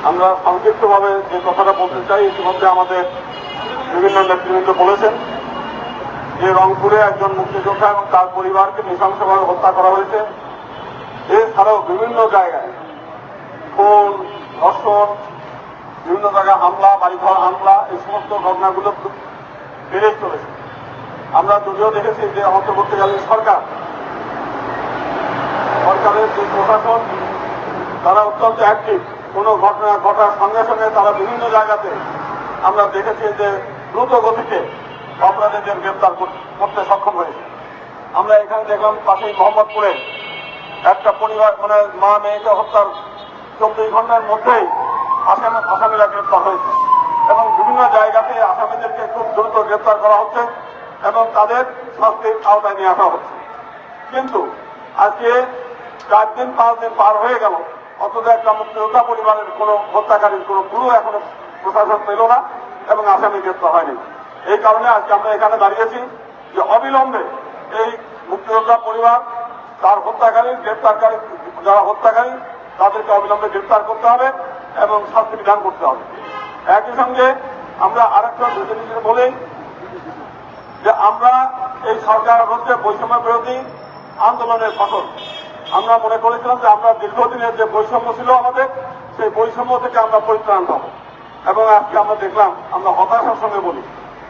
আমরা সংক্ষিপ্তভাবে যে কথাটা বলতে চাই, ইতিমধ্যে আমাদের বিভিন্ন নেতৃবৃন্দ বলেছেন যে রংপুরে একজন মুক্তিযোদ্ধা এবং তার পরিবারকে নৃশংসভাবে হত্যা করা হয়েছে। এছাড়াও বিভিন্ন জায়গায় খুন, ধর্ষণ, বিভিন্ন জায়গায় হামলা, বাড়িঘর হামলা, এই সমস্ত ঘটনাগুলো বেড়েই চলেছে। আমরা যদিও দেখেছি যে অন্তর্বর্তীকালীন সরকারের যে প্রশাসন, তারা অত্যন্ত অ্যাক্টিভ। কোনো ঘটনা ঘটার সঙ্গে সঙ্গে তারা বিভিন্ন জায়গাতে আমরা দেখেছি যে দ্রুত গতিতে অপরাধীদের গ্রেপ্তার করতে সক্ষম হয়েছে। আমরা এখানে দেখলাম পাশেই মোহাম্মদপুরে একটা পরিবার মা মেয়েকে হত্যার 24 ঘন্টার মধ্যেই আসামিরা গ্রেপ্তার হয়েছে এবং বিভিন্ন জায়গাতে আসামিদেরকে খুব দ্রুত গ্রেপ্তার করা হচ্ছে এবং তাদের শাস্তির আওতায় নিয়ে আসা হচ্ছে। কিন্তু আজকে 4 দিন 5 দিন পার হয়ে গেল, অথচ একটা মুক্তিযোদ্ধা পরিবারের কোনো হত্যাকারীর কোনো ক্লু এখনো প্রশাসন পেল না এবং আসামি গ্রেপ্তার হয়নি। এই কারণে আজকে আমরা এখানে দাঁড়িয়েছি যে অবিলম্বে এই মুক্তিযোদ্ধা পরিবার তার গ্রেপ্তারকারী যারা হত্যাকারী তাদেরকে অবিলম্বে গ্রেপ্তার করতে হবে এবং শাস্তি বিধান করতে হবে। একই সঙ্গে আমরা আরেকটা জিনিস বলি যে আমরা এই সরকার হচ্ছে বৈষম্য বিরোধী আন্দোলনের ফসল। আমরা মনে করেছিলাম যে আমরা দীর্ঘদিনের যে বৈষম্য ছিল আমাদের, সেই বৈষম্য থেকে আমরা পরিত্রাণ পাবো এবং আজকে আমরা দেখলাম, আমরা হতাশার সঙ্গে বলি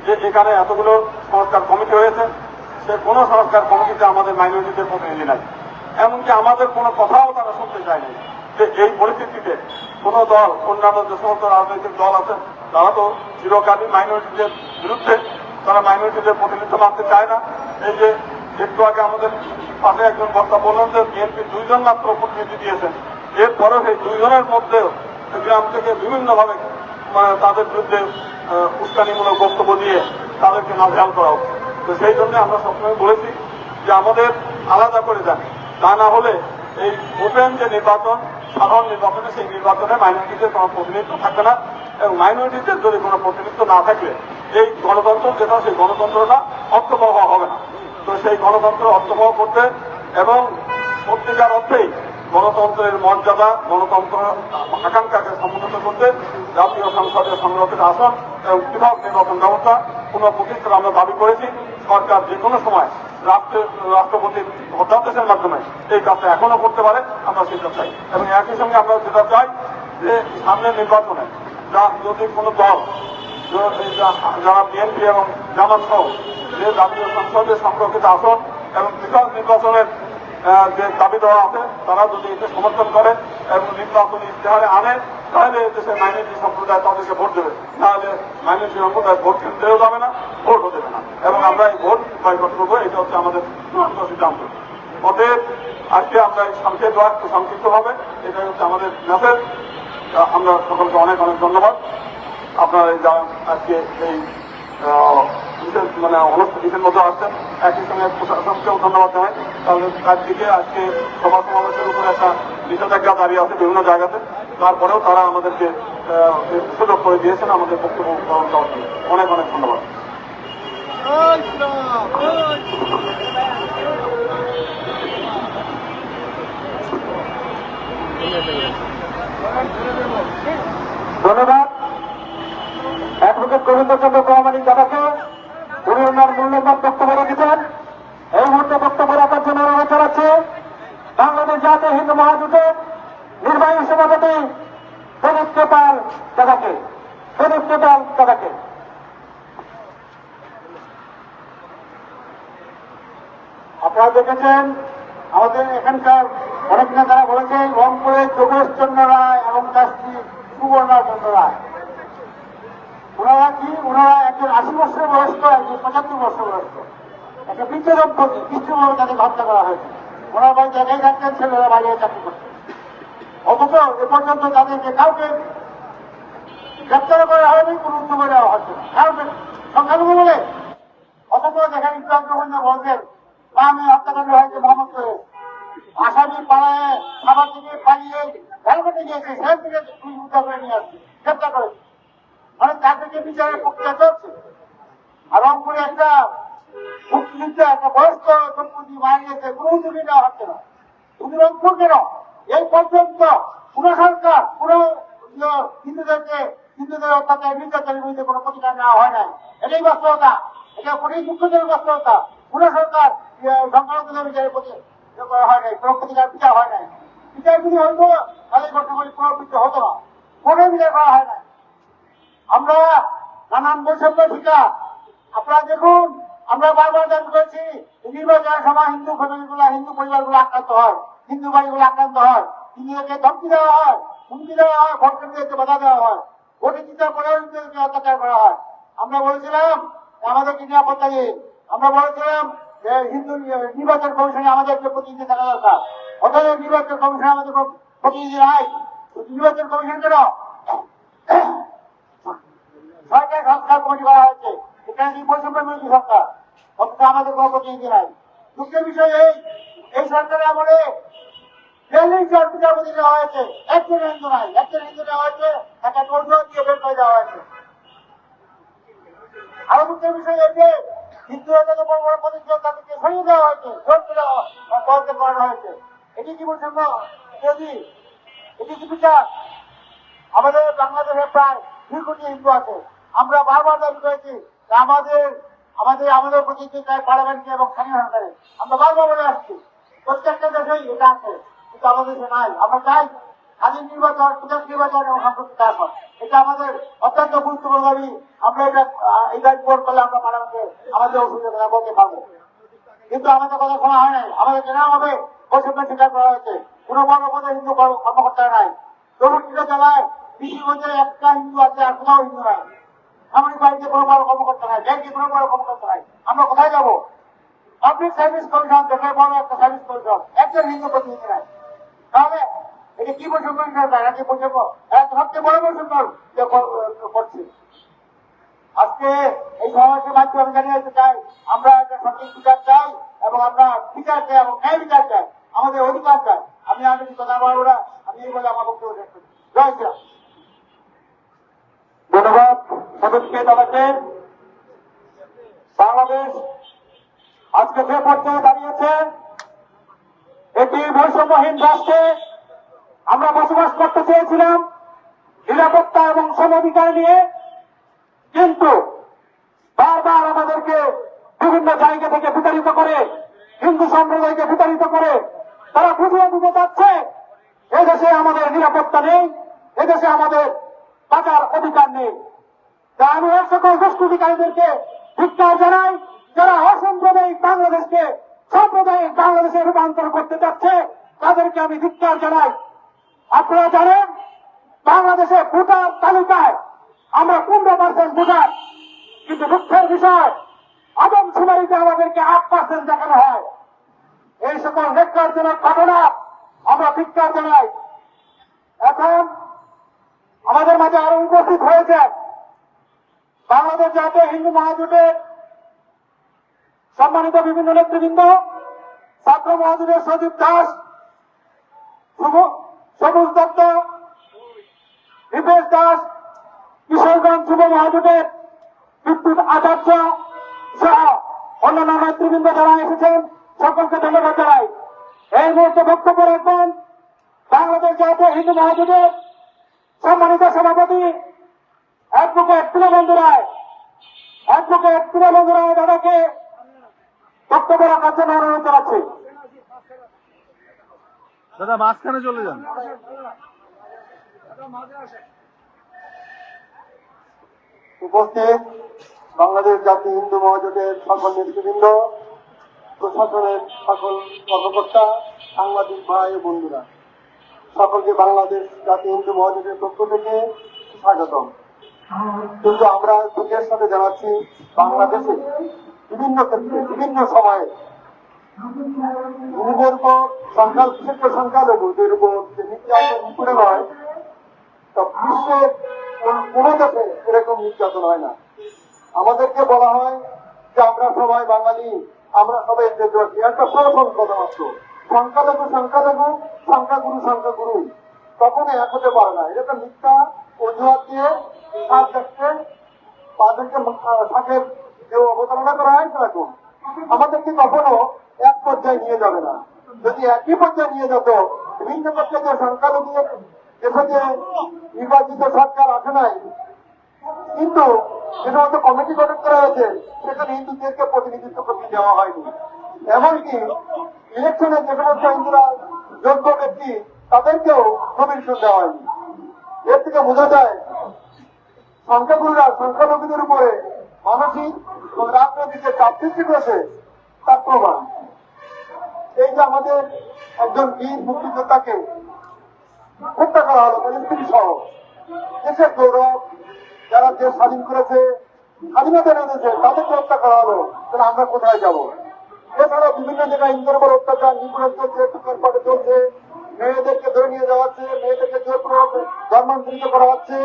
যে এখানে এতগুলো সংস্কার কমিটি হয়েছে, সে কোনো সংস্কার কমিটিতে আমাদের মাইনরিটিদের প্রতিনিধি নাই। এমনকি আমাদের কোনো কথাও তারা শুনতে চায়নি যে এই পরিস্থিতিতে কোন দল, অন্যান্য যে সমস্ত রাজনৈতিক দল আছে তারা তো চিরকালই মাইনরিটিদের বিরুদ্ধে, তারা মাইনরিটিদের প্রতিনিধিত্ব মানতে চায় না। এই যে একটু আগে আমাদের পাশে একজন বক্তা বললেন যে বিএনপি 2 জন মাত্র প্রতিনিধি দিয়েছেন, এরপরেও সেই 2 জনের মধ্যেও গ্রাম থেকে বিভিন্নভাবে তাদের বিরুদ্ধে উস্কানিমূলক বক্তব্য দিয়ে তাদেরকে নাজেহাল করা হচ্ছে। তো সেই জন্য আমরা সবসময় বলেছি যে আমাদের আলাদা করে যান, তা না হলে এই ওপেন যে নির্বাচন, সাধারণ নির্বাচনে, সেই নির্বাচনে মাইনরিটিদের কোনো প্রতিনিধিত্ব থাকবে না এবং মাইনরিটিদের যদি কোনো প্রতিনিধিত্ব না থাকলে এই গণতন্ত্র যেটা, সেই গণতন্ত্রটা অর্থবহ হবে না। তো সেই গণতন্ত্র অর্থবহ করতে এবং সত্যিকার অর্থেই গণতন্ত্রের মর্যাদা, গণতন্ত্র আকাঙ্ক্ষাকে সমুন্নত করতে জাতীয় সংসদের সংরক্ষিত আসন এবং পৃথক নির্বাচন ব্যবস্থা পুনঃপ্রতিষ্ঠার আমরা দাবি করেছি। সরকার যে কোনো সময় রাষ্ট্রপতির অধ্যাদেশের মাধ্যমে এই কাজটা এখনো করতে পারে, আমরা সেটা চাই। এবং একই সঙ্গে আমরা যেটা চাই যে সামনের নির্বাচনে যদি কোনো দল, যারা বিএনপি এবং জামাত সহ যে জাতীয় সংসদের সংরক্ষিত আসন এবং পৃথক নির্বাচনের যে দাবি দেওয়া আছে, তারা যদি এতে সমর্থন করে এবং নির্বাচনী ইশতেহারে আনে, তাহলে দেশের মাইনরিটি সম্প্রদায় তাদেরকে ভোট দেবে, তাহলে মাইনরিটি সম্প্রদায় ভোট কেন্দ্রেও যাবে না, ভোটও দেবে না এবং আমরা এই ভোট বয়কট করবো। এটা হচ্ছে আমাদের চূড়ান্ত সিদ্ধান্ত। অতএব আজকে আমরা এই সংক্ষিপ্তভাবে এটাই হচ্ছে আমাদের মেসেজ। আমরা সকলকে অনেক অনেক ধন্যবাদ। আপনারা যারা আজকে এই অনুষ্ঠানের মধ্যে আসছেন, একই সঙ্গে প্রশাসনকেও ধন্যবাদ জানাই। তাহলে একদিকে আজকে সভা সমাবেশের উপরে একটা নিষেধাজ্ঞা দাঁড়িয়ে আছে বিভিন্ন জায়গাতে, তারপরেও তারা আমাদেরকে সুযোগ করে দিয়েছেন আমাদের বক্তব্য পালন করার জন্য। অনেক অনেক ধন্যবাদ। ধন্যবাদ অ্যাডভোকেট গোবিন্দচন্দ্র প্রামাণিক দাদাকে। উনি ওনার মূল্যবান বক্তব্য রেখেছেন। এই মুহূর্তে বক্তব্য রাখার জন্য অনুরোধ জানাচ্ছে বাংলাদেশ জাতীয় হিন্দু মহাজোটের নির্বাহী সভাপতি প্রদীপ কেপাল দাদাকে। আপনারা দেখেছেন আমাদের এখানকার অনেক নেতারা বলেছেন রংপুরের যোগেশচন্দ্র রায় এবং তার স্ত্রী সুবর্ণচন্দ্র রায়। ওনারা একজন 80 বছর বয়স্ক, একজন 75 বছর বয়স্ক, একটা বৃদ্ধ দম্পতি। কৃষ্ণভাবে তাদের হত্যা করা হয়েছে। ওনারা ভাই জায়গায় থাকতেন, ছেলেরা বাইরে চাকরি করতেন। অথচ এ পর্যন্ত তাদেরকে কাউকে গ্রেপ্তার করা হয়নি, কোনো উদ্যোগ নেওয়া হচ্ছে না। কারণ সংখ্যালঘু বলে। অথচ যেখানে ইসলাম বলছেন বা আমি হত্যাকাণ্ড হয়েছে মোহাম্মদপুরে, আসামি পাড়ায় খাবার থেকে পালিয়ে হেলমেটে গিয়েছে, সেখান থেকে উদ্ধার করে নিয়ে আসছে, গ্রেপ্তার করেছে। মানে তাদেরকে বিচারের প্রক্রিয়া চলছে। আর রংপুরে একটা মুক্তিযুদ্ধ, একটা বয়স্ক দম্পতি মারা গেছে, কোনো উদ্যোগী নেওয়া হচ্ছে না। শুধু রংপুর কেন, এই পর্যন্ত কোন সরকার, কোন হিন্দুদের অত্যাচার নির্যাতনের বিরুদ্ধে কোনো প্রতিকার নেওয়া হয় নাই। এটাই বাস্তবতা, এটা খুবই দুঃখজনক বাস্তবতা। কোন সরকার সংখ্যালঘুদের বিচারের প্রতি করা হয় নাই, কোনো প্রতিকার বিচার হয় নাই। বিচার যদি হইতো তাহলে ঘটনাগুলি পুনরাবৃত্তি হতো না, কোনো বিচার করা হয় না। আমরা নানান বৈষম্য শিকার। আপনারা দেখুন, আমরা বারবার দাবি করেছি নির্বাচনের সময় হিন্দু ফ্যামিলিগুলো, হিন্দু পরিবারগুলো আক্রান্ত হয়, হিন্দু বাড়িগুলো আক্রান্ত হয়, হিন্দুদেরকে ধমকি দেওয়া হয়, হুমকি দেওয়া হয়, ভোট কেন্দ্রকে বাধা দেওয়া হয়, ভোটে জিতার পরেও হিন্দুদেরকে অত্যাচার করা হয়। আমরা বলেছিলাম আমাদেরকে নিরাপত্তা দিন। আমরা বলেছিলাম যে হিন্দু নির্বাচন কমিশনে আমাদেরকে প্রতিনিধি থাকা দরকার। অথচ নির্বাচন কমিশনে আমাদের প্রতিনিধি নাই। নির্বাচন কমিশন কেন সরকার সংস্কার কমিটি করা হয়েছে, এখানে বৈষম্য বিরোধী সরকার, অথচ আমাদের কোনো প্রতিনিধি নাই। দুঃখের বিষয় এই সরকারের আমলে ৪০ জন বিচারপতি দেওয়া হয়েছে, একজন হিন্দু নাই। একজন হিন্দু দেওয়া হয়েছে, একটা কৌশল দিয়ে বের করে দেওয়া হয়েছে। আরো দুঃখের বিষয় যে হিন্দুরা যত বড় বড় প্রতিষ্ঠান তাদেরকে সরিয়ে দেওয়া হয়েছে, জোর করে বলতে করানো হয়েছে। এটি কি বৈষম্য বিরোধী? এটি কি বিচার? আমাদের বাংলাদেশে প্রায় ২ কোটি হিন্দু আছে। আমরা বারবার দাবি করেছি যে আমাদের প্রতিনিধি চাই পার্লামেন্টে এবং স্থানীয় সরকারে। আমরা বারবার বলে আসছি, প্রত্যেকটা দেশেই এটা আছে, কিন্তু আমাদের দেশে নাই। আমরা চাই স্বাধীন নির্বাচন, সুযোগ নির্বাচন এবং সম্পর্কিত আসন। এটা আমাদের অত্যন্ত গুরুত্বপূর্ণ দাবি। আমরা এই দাবি পূরণ করলে আমরা পার্লামেন্টে আমাদের অসুবিধা বলতে পারবো। কিন্তু আমাদের কথা শোনা হয় নাই। আমাদের কেনা হবে বৈষম্য স্বীকার করা হয়েছে। কোন বড় পদে হিন্দু কর্মকর্তা নাই। চৌষট্টিটা জেলায় কৃষিগঞ্জে একটা হিন্দু আছে, আর কোথাও হিন্দু নাই। সামরিক বাড়িতে কোনো বড় কর্মকর্তা নাই, ব্যাংকে কোনো বড় কর্মকর্তা নাই। আমরা কোথায় যাবো? পাবলিক সার্ভিস কমিশন, দেশের বড় একটা সার্ভিস কমিশন, একজন হিন্দু প্রতিনিধি নাই। তাহলে এটা কি বৈষম্য সরকার? নাকি বৈষম্য সবচেয়ে বড় বৈষম্য করছে। আজকে এই সমাবেশের মাধ্যমে আমি জানিয়ে দিতে চাই, আমরা একটা সঠিক বিচার চাই এবং আমরা বিচার চাই এবং ন্যায় বিচার চাই, আমাদের অধিকার চাই। আমি কিছু কথা বলবো না, আমি এই বলে আমার বক্তব্য শেষ করছি। জয় শ্রীরাম। ধন্যবাদ সদস্যকে দাদাকে। বাংলাদেশ আজকে যে পর্যায়ে দাঁড়িয়েছে, এটি বৈষম্যহীন রাষ্ট্রে আমরা বসবাস করতে চেয়েছিলাম নিরাপত্তা এবং সমাধিকার নিয়ে, কিন্তু বারবার আমাদেরকে বিভিন্ন জায়গা থেকে বিতাড়িত করে, হিন্দু সম্প্রদায়কে বিতাড়িত করে তারা বুঝিয়ে দিতে চাচ্ছে এদেশে আমাদের নিরাপত্তা নেই, এদেশে আমাদের বাঁচার অধিকার নেই। তা আমি এই সকল দুষ্কৃতিকারীদেরকে ধিক্কার জানাই, যারা অসাম্প্রদায়িক বাংলাদেশকে সাম্প্রদায়িক বাংলাদেশে রূপান্তর করতে চাচ্ছে, তাদেরকে আমি ধিক্কার জানাই। আপনারা জানেন বাংলাদেশে ভোটার তালিকায় আমরা 15% ভোটার, কিন্তু দুঃখের বিষয় আদমশুমারিতে আমাদেরকে 8% দেখানো হয়। এই সকল ন্যাক্কারজনক ঘটনা আমরা ধিক্কার জানাই। এখন আমাদের মাঝে আরো উপস্থিত হয়েছে বাংলাদেশ জাতীয় হিন্দু মহাজোটের সম্মানিত বিভিন্ন নেতৃবৃন্দ, ছাত্র মহাজোটের সজীব দাস, সবুজ দত্ত, দীপেশ দাস, কিশোরগঞ্জ যুব মহাজোটের বিদ্যুৎ আচার্য সহ অন্যান্য নেতৃবৃন্দ যারা এসেছেন, সকলকে ধন্যবাদ জানাই। এই মুহূর্তে বক্তব্য রাখবেন বাংলাদেশ জাতীয় হিন্দু মহাজোটের সম্মানিত সভাপতি অ্যাডভোকেট দীনবন্ধু রায়। অ্যাডভোকেট দীনবন্ধু রায় দাদাকে বক্তব্য রাখার জন্য অনুরোধ জানাচ্ছি। দাদা মাঝখানে চলে যান। উপস্থিত বাংলাদেশ জাতীয় হিন্দু মহাজোটের সকল নেতৃবৃন্দ, প্রশাসনের সকল কর্মকর্তা, সাংবাদিক ভাই ও বন্ধুরা, সকলকে বাংলাদেশ জাতীয় হিন্দু মহাজোটের পক্ষ থেকে স্বাগতম। কিন্তু আমরা দুঃখের সাথে জানাচ্ছি, বাংলাদেশে বিভিন্ন ক্ষেত্রে বিভিন্ন সময়ে হিন্দুদের উপর বিশেষ করে সংখ্যালঘুদের উপর যে নির্যাতন করে হয়, তা বিশ্বের কোন দেশে এরকম নির্যাতন হয় না। আমাদেরকে বলা হয় যে আমরা সবাই বাঙালি, আমরা সবাই দেশবাসী, একটা প্রথম কথা মাত্র সংখ্যালঘু সংখ্যালঘু, সংখ্যাগুরু সংখ্যাগুরু, তখন এক হতে পারে না। এটা মিথ্যা অজুহাত দিয়ে সাত দেখতে তাদেরকে সাথের যে অবতারণা করা হয় সেরকম আমাদেরকে কখনো এক পর্যায়ে নিয়ে যাবে না। যদি একই পর্যায়ে নিয়ে যেত, বিভিন্ন পর্যায়ে সংখ্যালঘু দেশে যে নির্বাচিত সরকার আসে নাই, কিন্তু যে সমস্ত কমিটি গঠন করা হয়েছে সেখানে হিন্দুদেরকে প্রতিনিধিত্ব করতে দেওয়া হয়নি। এমনকি ইলেকশনে যে সমস্ত হিন্দুরা যোগ্য ব্যক্তি তাদেরকেও নমিনেশন দেওয়া হয়নি। এর থেকে বোঝা যায় সংখ্যাগুরুরা সংখ্যালঘুদের উপরে মানসিক এবং রাজনৈতিক যে চাপ সৃষ্টি করেছে তার প্রমাণ। এই যে আমাদের একজন বীর মুক্তিযোদ্ধাকে হত্যা করা হলো, তাদের স্ত্রী সহ, দেশের গৌরব, যারা দেশ স্বাধীন করেছে, স্বাধীনতা এনেছে, তাদেরকে হত্যা করা হলো, তাহলে আমরা কোথায় যাব? এছাড়াও বিভিন্ন জায়গায় হিন্দুর উপর অত্যাচার, নিপীড়ন চলছে, টুকরপাটে চলছে, মেয়েদেরকে ধরে নিয়ে যাওয়া হচ্ছে, মেয়েদেরকে জোরপূর্বক ধর্মান্তরিত করা হচ্ছে।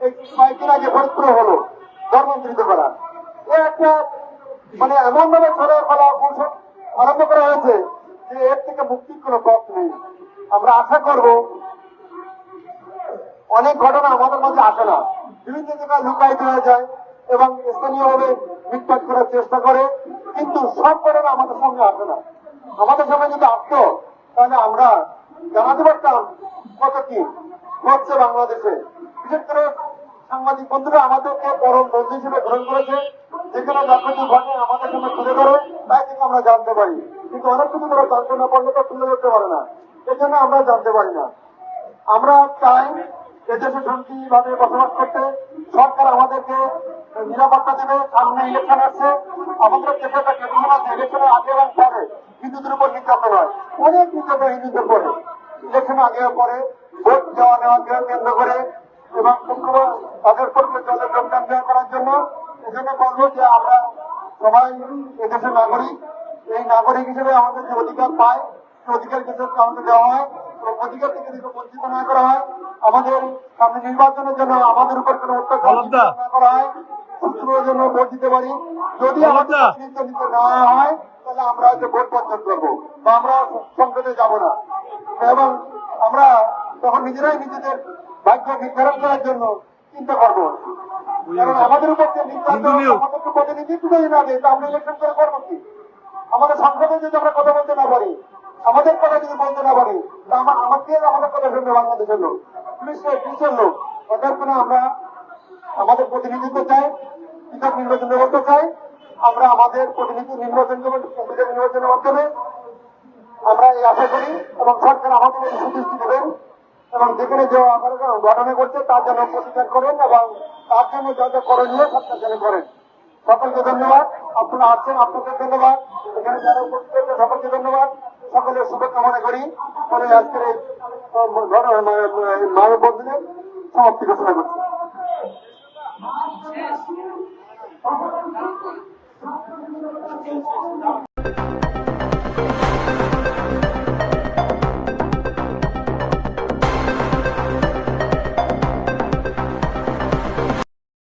এই কয়েকদিন আগে ফরিদপুর হলো ধর্মান্তরিত করা। এ একটা মানে এমন ভাবে ছড়ায় ফেলা কৌশল আরম্ভ করা হয়েছে যে এর থেকে মুক্তির কোনো পথ নেই। আমরা আশা করব, অনেক ঘটনা আমাদের মধ্যে আসে না, বিভিন্ন জায়গায় লুকায়িত হয়ে যায় এবং স্থানীয়ভাবে মিটমাট করার চেষ্টা করে, কিন্তু সব ঘটনা আমাদের সঙ্গে আসে না। আমাদের সঙ্গে যদি আসতো তাহলে আমরা জানাতে পারতাম কত কি হচ্ছে বাংলাদেশে। বিশেষ করে সাংবাদিক বন্ধুরা আমাদেরকে পরম বন্ধু হিসেবে গ্রহণ করেছে, যেখানে যা কিছু ঘটে আমাদের সঙ্গে তুলে ধরে, তাই থেকে আমরা জানতে পারি। কিন্তু অনেক কিছু তারা জানতে না পারলে তো তুলে ধরতে পারে না, এই জন্য আমরা জানতে পারি না। আমরা চাই এদেশে শান্তিভাবে বসবাস করতে। সরকার আমাদেরকে নিরাপত্তা দেবে। সামনে ইলেকশন আসছে, আমাদের দেশে একটা ক্যান্ডিডেট আছে, ইলেকশনের আগে এবং পরে হিন্দুদের উপর নির্যাতন হয়, অনেক নির্যাতন হিন্দুদের পরে, ইলেকশন আগে পরে ভোট দেওয়া নেওয়াকে কেন্দ্র করে এবং তাদের পক্ষে দলের যোগদান দেওয়া করার জন্য। এজন্য বলবো যে আমরা সবাই এদেশের নাগরিক, এই নাগরিক হিসেবে আমাদের যে অধিকার পায় সেই অধিকার ক্ষেত্রে আমাদের দেওয়া হয়, অধিকার থেকে যদি বঞ্চিত না করা হয়, আমাদের সামনে নির্বাচনের জন্য আমাদের উপর কোনো অত্যাচার না করা হয়, সুষ্ঠুভাবে জন্য ভোট দিতে পারি। যদি আমাদের প্রতিনিধিত্ব নিতে না হয় তাহলে আমরা হয়তো ভোট বর্জন করবো বা আমরা সংসদে যাব না, এবং আমরা তখন নিজেরাই নিজেদের ভাগ্য নির্ধারণ করার জন্য চিন্তা করবো। কারণ আমাদের উপর যে নির্যাতন, আমাদেরকে প্রতিনিধিত্ব যদি না দেয় তা আমরা ইলেকশন করে করবো কি? আমাদের সংসদে যদি আমরা কথা বলতে না পারি, আমাদের কথা যদি বলতে না পারি, তা আমাকে আমাদের কথা শুনবে বাংলাদেশের লোক, পুলিশের লোক। ওদের কোনো আমরা আমাদের প্রতিনিধিত্ব চাই, পৃথক নির্বাচন ব্যবস্থা চাই। আমরা আমাদের প্রতিনিধি নির্বাচন নির্বাচনের মাধ্যমে আমরা এই আশা করি, এবং সরকার আমাদের সুদৃষ্টি দেবেন এবং যেখানে যে ঘটনা করছে তার জন্য প্রতিকার করেন এবং তার জন্য যা যা করণীয় সরকার যেন করেন। সকলকে ধন্যবাদ, আপনারা আসছেন, আপনাদের ধন্যবাদ, এখানে যারা উপস্থিত হয়েছে সকলকে ধন্যবাদ, সকলের শুভকামনা করি। পরে আজকের এই মানব বন্ধুদের সমাপ্তি ঘোষণা করছি।